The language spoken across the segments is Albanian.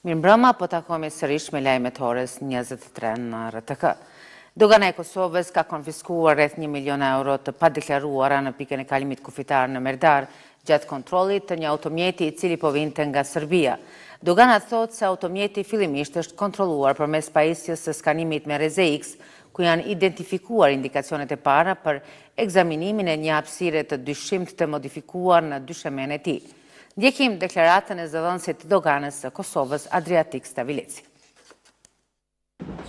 Mirëmbrëma, po takohemi sërish me lajmet orës 23 në RTK. Dogana e Kosovës ka konfiskuar rreth 1 milion euro të padeklaruara në pikën e kalimit kufitar në Merdar gjatë kontrollit të një automjeti i cili po vinte nga Serbia. Dogana thot se automjeti fillimisht është kontrolluar përmes pajisjes së skanimit me RZX, ku janë identifikuar indikacionet e para për ekzaminimin e një hapësire të dyshimt të modifikuar në dyshemen e tij. Ndjekim deklaratën e zëdhënësit të doganës së Kosovës, Adriatik Stavileci.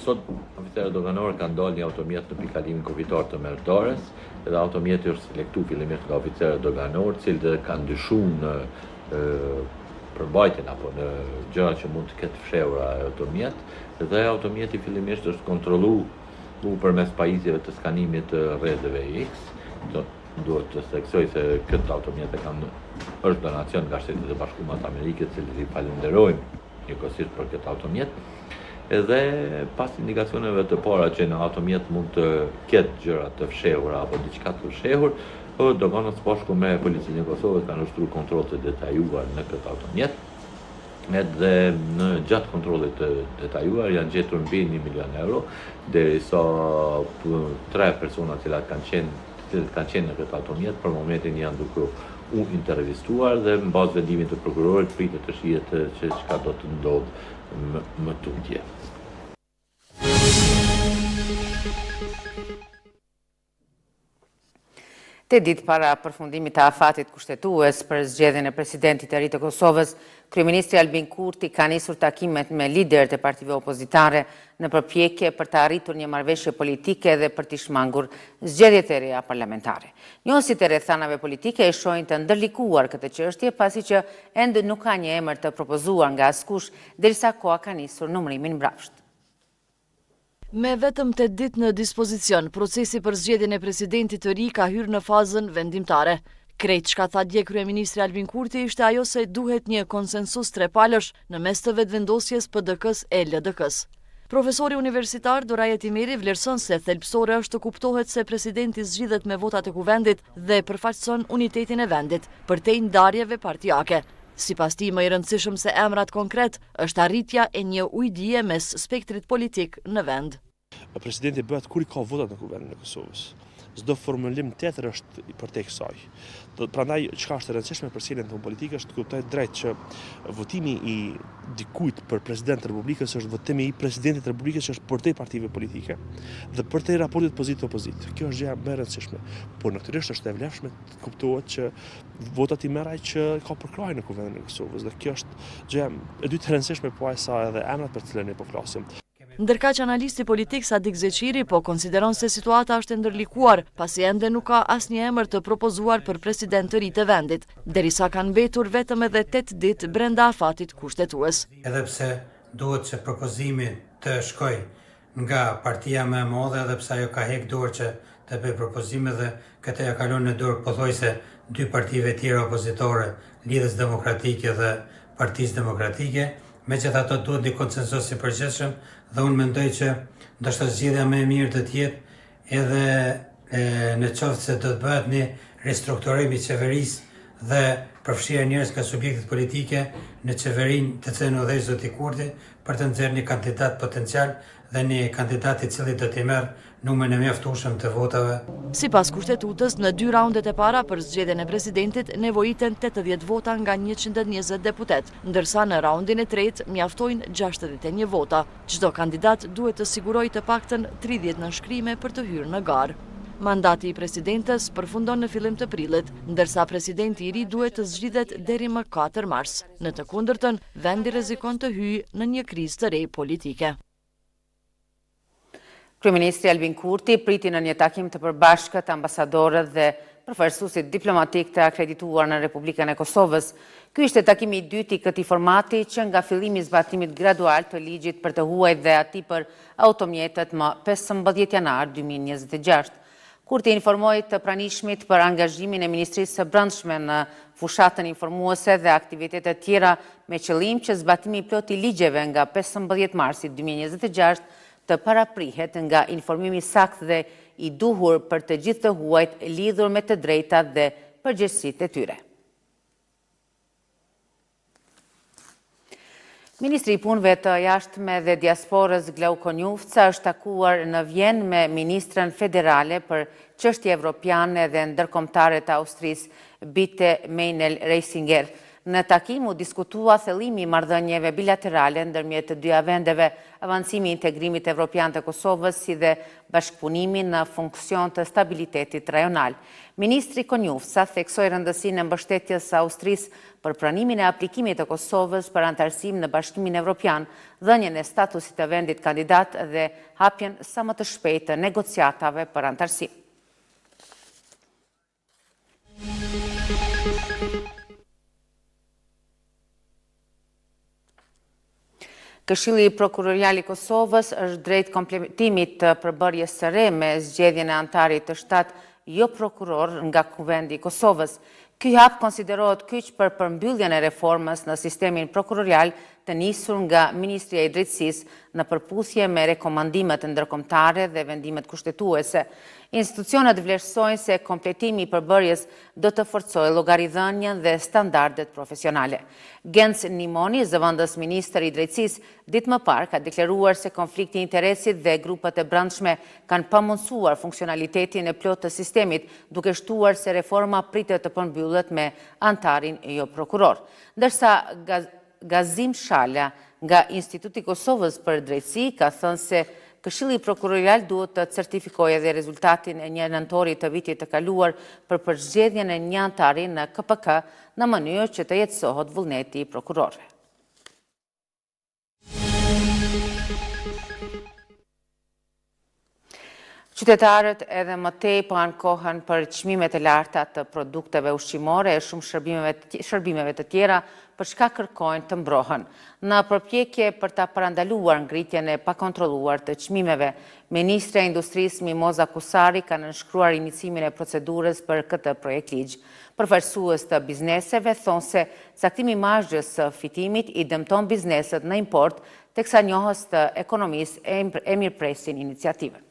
Sot, oficerët doganor kanë dalë një automjet në pikalimin kufitar të Merdares, edhe automjeti është selektu fillimisht nga oficerët doganor, cilët kanë dyshuar në përbajtjen apo në gjëra që mund të ketë fshehura e automjet, dhe automjeti fillimisht është kontrolluar përmes pajisjeve të skanimit të RZX. Duhet të theksoj se këtë automjet është donacion nga Shtetet e Bashkuara të Amerikës, cilët i falenderojmë njëkohësisht për këtë automjet. Edhe pas indikacioneve të para që në automjet mund të ketë gjëra të fshehura apo diçka të fshehur, dogana së bashku me policinë e Kosovës kanë ushtruar kontroll të detajuar në këtë automjet. Edhe në gjatë kontrollit të detajuar janë gjetur mbi 1 milion euro, derisa 3 persona që kanë qenë në këtë automjet për momentin janë duke u intervistuar dhe në bazë vendimit të prokurorit pritet të shihet që çka do të ndodhë më tutje. Te ditë para përfundimit të afatit kushtetues për zgjedhjen e presidentit të ri të Kosovës, kryeministri Albin Kurti ka nisur takimet me liderët e partive opozitare në përpjekje për të arritur një marrëveshje politike dhe për të shmangur zgjedhjet e reja parlamentare. Njohësit e rrethanave politike e shohin të ndërlikuar këtë çështje pasi që ende nuk ka një emër të propozuar nga askush, derisa koha ka nisur numërimin mbrapsht. Me vetëm 8 ditë në dispozicion, procesi për zgjedhjen e presidentit të ri ka hyrë në fazën vendimtare. Krejt çka tha dje kryeministri Albin Kurti ishte ajo se duhet një konsensus trepalësh në mes të vetëvendosjes PDK-s e LDK-s. Profesori universitar Doraje Timeri vlerëson se thelbësore është të kuptohet se presidenti zgjidhet me votat e kuvendit dhe përfaqëson unitetin e vendit, përtej ndarjeve partijake. Sipas tij, më i rëndësishëm se emrat konkret është arritja e një ujdie mes spektrit politik në vend. Presidenti bëhet kur i ka votat në kuvendin e Kosovës. Çdo formulim tjetër është përtej kësaj. Prandaj çka është e rëndësishme për sjelljen tonë politike është të kuptoj drejt që votimi i dikujt për president të Republikës është votimi i presidentit të Republikës që është përtej partive politike dhe përtej raportit pozitë-opozit. Kjo është gjëja më e rëndësishme. Por natyrisht është e vlefshme të kuptohet që votat i meraj që ka përkrahje në kuvendin e Kosovës dhe kjo është gjëja e dytë e rëndësishme po sa edhe emrat për të cilën ne po flasim. Ndërkaq analisti politik Sadik Zeqiri po konsideron se situata është e ndërlikuar, pasi ende nuk ka asnjë emër të propozuar për president të ri të vendit, derisa kanë mbetur vetëm edhe 8 ditë brenda afatit kushtetues. Edhe pse duhet që propozimi të shkojë nga partia më e madhe, edhe pse ajo ka hek dorë që të bëjë propozime dhe këtë ja kalon në dorë pothuajse 2 partive tjera opozitore, Lidhës Demokratike dhe Partisë Demokratike. Megjithatë duhet një konsensus i përgjithshëm dhe unë mendoj që ndoshta zgjedhja më e mirë do të jetë edhe në qoftë se do të bëhet një ristrukturim i qeverisë dhe përfshirja njerëz nga subjektet politike në qeverinë të cilën udhëheq zoti Kurti për të nxjerrë një kandidat potencial dhe një kandidat i cili do të merr numrin e mjaftueshëm të votave. Sipas kushtetues, në 2 raundet e para për zgjedhjen e presidentit nevojiten 80 vota nga 120 deputet, ndërsa në raundin e tretë mjaftojnë 61 vota. Çdo kandidat duhet të sigurojë të paktën 30 nënshkrime për të hyrë në garë. Mandati i presidentes përfundon në fillim të prillit, ndërsa presidenti i ri duhet të zgjidhet deri më 4 mars. Në të kundërtën, vendi rrezikon të hyjë në një krizë të re politike. Kryeministri Albin Kurti priti në një takim të përbashkët ambasadorët dhe përfaqësuesit diplomatik të akredituar në Republikën e Kosovës. Ky ishte takimi i dytë i këtij formati që nga fillimi i zbatimit gradual të ligjit për të huajt dhe atij për automjetet më 15 janar 2026. Kurti informoi të pranishmit për angazhimin e Ministrisë së Brendshme në fushatën informuese dhe aktivitetet tjera me qëllim që zbatimi i plot i ligjeve nga 15 marsi 2026 të paraprihet nga informimi sakt dhe i duhur për të gjithë të huajt lidhur me të drejtat dhe përgjegjësitë e tyre. Ministri i Punëve të Jashtme dhe Diasporës Glauko Njufca është takuar në Vjenë me ministrën federale për çështje evropiane dhe ndërkombëtare të Austrisë Bite Meinel Reisinger. Në takim u diskutua thellimi i marrëdhënieve bilaterale ndërmjet të dyja vendeve, avancimi i integrimit evropian të Kosovës si dhe bashkëpunimi në funksion të stabilitetit rajonal. Ministri Konjufca theksoi rëndësinë e mbështetjes së Austrisë për pranimin e aplikimit të Kosovës për antarësim në Bashkimin Evropian, dhënien e statusit të vendit kandidat dhe hapjen sa më të shpejtë të negociatave për antarësim. Këshilli Prokurorial i Kosovës është drejt kompletimit të përbërjes së re me zgjedhjen e antarit të 7 jo prokuror nga Kuvendi i Kosovës. Ky hap konsiderohet kyç për përmbylljen e reformës në sistemin prokurorial të nisur nga Ministria e Drejtësisë në përputhje me rekomandimet ndërkombëtare dhe vendimet kushtetuese. Institucionet vlerësojnë se kompletimi i përbërjes do të forcojë llogaridhënien dhe standardet profesionale. Genc Nimoni, zëvendës ministër i Drejtësisë, ditë më parë ka deklaruar se konflikti i interesit dhe grupet e brendshme kanë pamundsuar funksionalitetin e plotë të sistemit, duke shtuar se reforma pritet të përmbyllet me antarin jo prokuror. Ndërsa Gazim Shala nga Instituti i Kosovës për Drejtësi ka thënë se Këshilli Prokurorial duhet të certifikojë edhe rezultatin e një nëntori të vitit të kaluar për përzgjedhjen e një antari në KPK në mënyrë që të jetësohet vullneti i prokurorëve. Qytetarët edhe më tej po ankohen për çmimet e larta të produkteve ushqimore e shumë shërbimeve të tjera për çka kërkojnë të mbrohen. Në përpjekje për ta parandaluar ngritjen e pakontrolluar të çmimeve, Ministra e Industrisë Mimoza Kusari ka nënshkruar inicimin e procedurës për këtë projekt ligj. Përfaqësues të bizneseve thonë se caktimi i marzhës së fitimit i dëmton bizneset në import, teksa njohës të ekonomisë e mirëpresin iniciativën.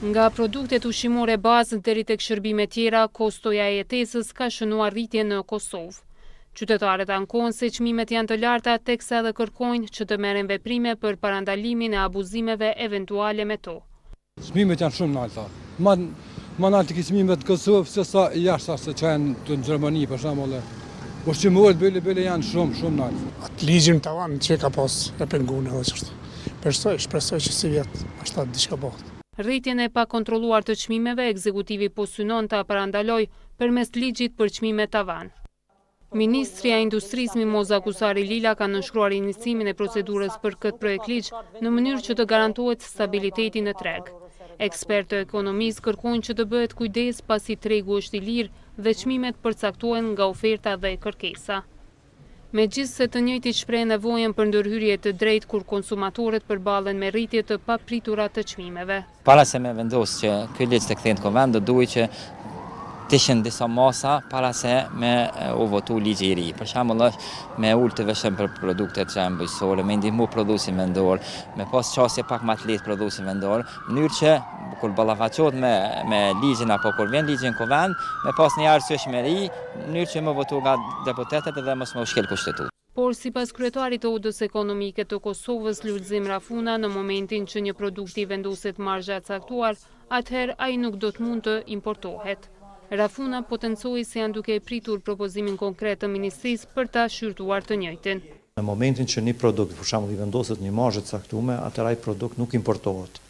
Nga produktet ushqimore bazë deri tek shërbime tjera, kostoja e jetesës ka shënuar rritje në Kosovë. Qytetarët ankohen se çmimet janë të larta, teksa edhe kërkojnë që të merren veprime për parandalimin e abuzimeve eventuale me to. Çmimet janë shumë larta. Më lartë që çmimet të Kosovës se sa jashtë se që janë në Gjermani për shembull. Ushqimorët bële janë shumë lartë. Atë ligjin tavan që ka pas e penguar edhe çështë. Shpresoj që si vjet ashtu diçka bëhet. Rritjen e pakontrolluar të çmimeve, ekzekutivi po synon ta parandalojë përmes ligjit për çmime tavan. Ministria e Industrisë Mimoza Kusari Lila ka nënshkruar inicimin e procedurës për këtë projekt ligj në mënyrë që të garantohet stabiliteti në treg. Ekspertë e ekonomisë kërkojnë që të bëhet kujdes pasi tregu është i lirë dhe çmimet përcaktohen nga oferta dhe kërkesa. Megjithëse të njëjtit shpreh nevojën për ndërhyrje të drejtë kur konsumatorët përballen me rritje të papritura të çmimeve. Para se me vendos që ky ligj të kthehet në Konvent, duhet që të ishin disa masa para se me u votu ligji i ri. Për shembull, me ulë të veshëm për produktet që janë bujqësore, me ndihmu prodhuesin vendor, me pas çësje pak më të lehtë prodhuesin vendor, në mënyrë që kur ballafaqohet me ligjin apo kur vjen ligji në Konvent, me pas një arsyeshmëri, në mënyrë që më votu nga deputetët dhe mos më ushkel kushtetues. Por sipas kryetarit të Odës Ekonomike të Kosovës, Lulzim Rafuna, në momentin që një produkt i vendoset marzha e caktuar, atëherë ai nuk do të mund të importohet. Rafuna potencoi se janë duke pritur propozimin konkret të ministrisë për ta shqyrtuar të njëjtin. Në momentin që një produkt, për shembull, i vendoset një marzhë të caktuar, atëherë ai produkt nuk importohet.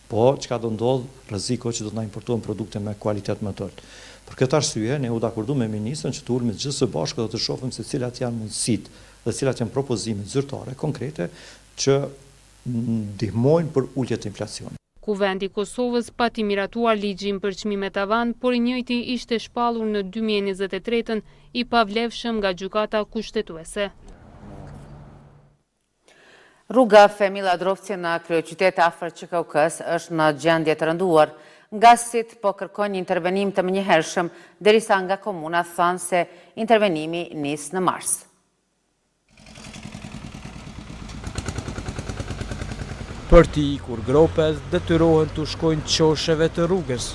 Po, çka do ndodh, rreziku që do të na importojnë produkte me kualitet më të lartë. Për këtë arsye, ne u dakordu me ministrin që të ulemi gjithë së bashku dhe të shohim se cilat janë mundësitë dhe cilat janë propozimet zyrtare konkrete që ndihmojnë për ulje të inflacionit. Kuvendi i Kosovës pati miratuar ligjin për çmimet tavan, por i njëjti ishte shpallur në 2023 i pavlefshëm nga gjykata kushtetuese. Rruga Femilla Drovci në kryeqytet afër QKK-s është në gjendje të rënduar. Ngasit po kërkojnë një intervenim të menjëhershëm, derisa nga komuna thënë se intervenimi nis në mars. Për t'i ikur gropet, detyrohen të shkojnë qosheve të rrugës.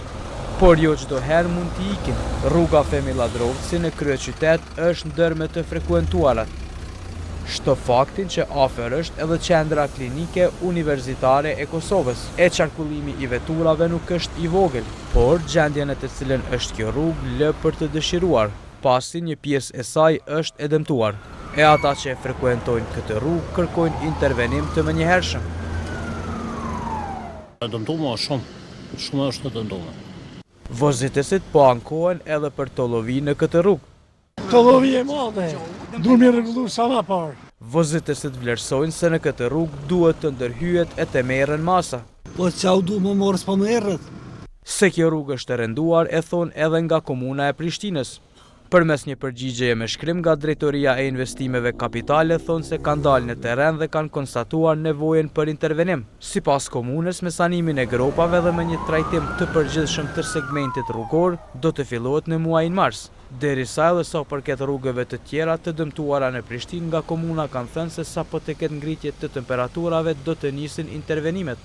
por jo çdo herë mund t'i ikin. Rruga Femi Ladrovci në kryeqytet është ndër me të frekuentuarat. Shto faktin që afer është edhe qendra klinike universitare e Kosovës. E qarkullimi i veturave nuk është i vogël, por gjendja në të cilën është kjo rrugë lë për të dëshiruar, pasi një pjesë e saj është e dëmtuar. E ata që e frekuentojnë këtë rrugë kërkojnë intervenim të menjëhershëm. Dëmtuar shumë është të dëmtuar. Vozitësit po ankohen edhe për tollovi në këtë rrugë. Tollovi e madhe, duhet mi rregullu sa më parë. Vozitësit vlerësojnë se në këtë rrugë duhet të ndërhyjet e të merren masa. Po çau du më morës pa më errët. Se kjo rrugë është e rënduar e thonë edhe nga komuna e Prishtinës. Përmes një përgjigjeje me shkrim nga Drejtoria e Investimeve Kapitale thonë se kanë dalë në terren dhe kanë konstatuar nevojën për intervenim. Sipas komunës, me sanimin e gropave dhe me një trajtim të përgjithshëm të segmentit rrugor, do të fillohet në muajin mars. Derisa edhe sa përket rrugëve të tjera të dëmtuara në Prishtinë, nga komuna kanë thënë se sa po të ketë ngritje të temperaturave do të nisin intervenimet.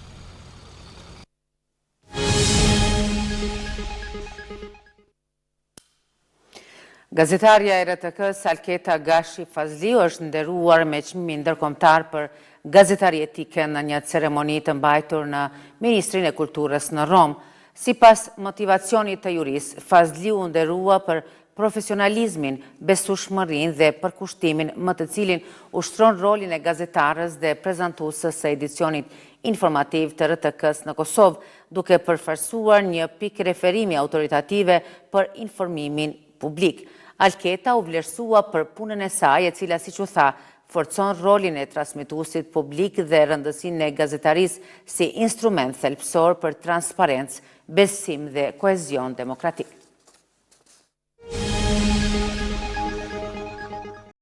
Gazetarja e RTK-s Alketa Gashi Fazliu është nderuar me çmimin ndërkombëtar për gazetari etike në një ceremoni të mbajtur në Ministrinë e Kulturës në Rom. Sipas motivacionit të juris, Fazliu u nderua për profesionalizmin, besueshmërinë dhe përkushtimin më të cilin ushtron rolin e gazetarës dhe prezantuesës së edicionit informativ të RTK-s në Kosovë, duke përfarsuar një pikë referimi autoritative për informimin publik. Alketa u vlerësua për punën e saj, e cila, siç u tha, forcon rolin e transmetuesit publik dhe rëndësinë e gazetarisë si instrument thelbësor për transparencë, besim dhe kohezion demokratik.